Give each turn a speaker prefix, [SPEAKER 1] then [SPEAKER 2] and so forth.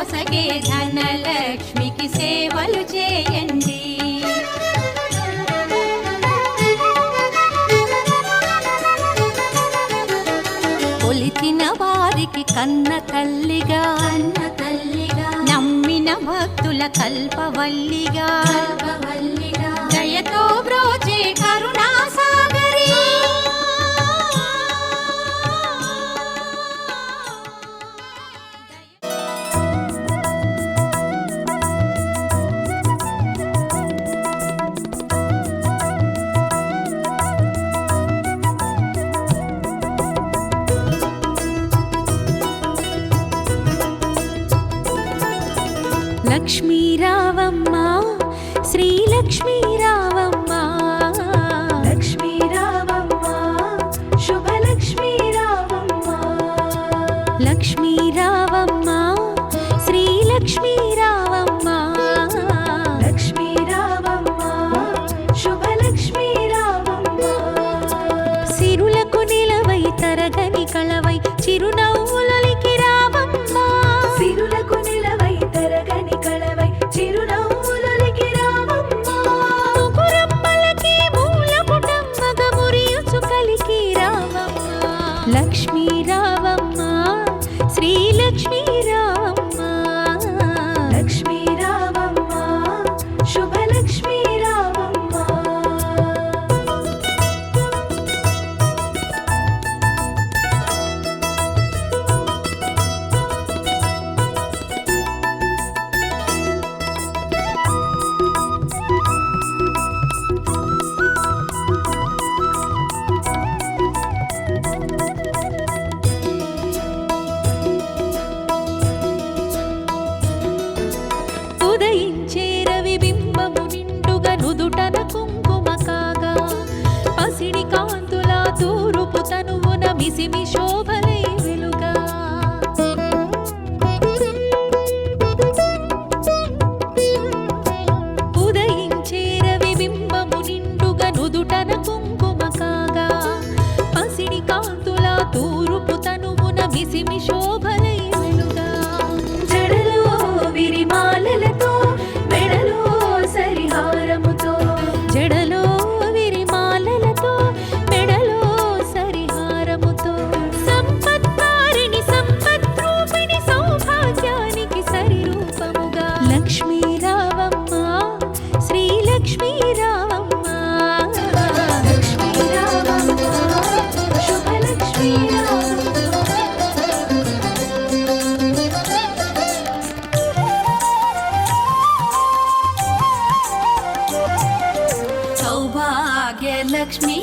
[SPEAKER 1] నొసగే ధనలక్ష్మికి సేవలు చేయండి. కొలిచిన వారికి కన్న తల్లిగా నమ్మిన భక్తుల కల్పవల్లిగా దయతో బ్రోచే కరుణా సాగరి. లక్ష్మీ రావమ్మ శ్రీ లక్ష్మీ రావమ్మ,
[SPEAKER 2] లక్ష్మీ రావమ్మ శుభ లక్ష్మీ రావమ్మ,
[SPEAKER 1] లక్ష్మీ రావమ్మ శ్రీ లక్ష్మీ రావమ్మ,
[SPEAKER 2] లక్ష్మీ రావమ్మ శుభ లక్ష్మీ రావమ్మ.
[SPEAKER 1] సిరులకు నిలవై తరగని కళవై చిరునవ్వులకి రావమ్మ,
[SPEAKER 2] సిరులకు నిలవై తరగని కళవై చిరునవ్వులకి రావమ్మ.
[SPEAKER 1] ముకురమ్మలకి మూలపుటమ్మగ మురియుచు కలికి రావమ్మ, లక్ష్మీ రావమ్మ శ్రీ లక్ష్మీ రావమ్మ,
[SPEAKER 2] లక్ష్మీ రావమ్మ శుభ లక్ష్మీ రావమ్మ.
[SPEAKER 1] ఉదయించే రవి బింబము నిండుగా నుదుటన కుంకుమ కాగా పసిడి కాంతుల తూరుపు తనువున మిసిమి శోభలై వెలుగా. ఉదయించే రవి బింబము నిండుగా నుదుటన కుంకుమ కాగా పసిడి కాంతుల తూరుపు తనువున మిసిమి శోభలై వెలుగా.
[SPEAKER 2] జడలో విరిమాలలతో మెడలో సరిహారముతో,
[SPEAKER 1] జడలో విరిమాలలతో మెడలో సరిహారముతో సంపత్కారిణి సంపద్రూపిణి సౌభాగ్యానికి సరిరూపముగా లక్ష్మీ రావమ్మ శ్రీ లక్ష్మీ రావమ్మ,
[SPEAKER 2] లక్ష్మీ రావమ్మ శుభ లక్ష్మీ రావమ్మ.
[SPEAKER 1] సౌభాగ్య లక్ష్మీ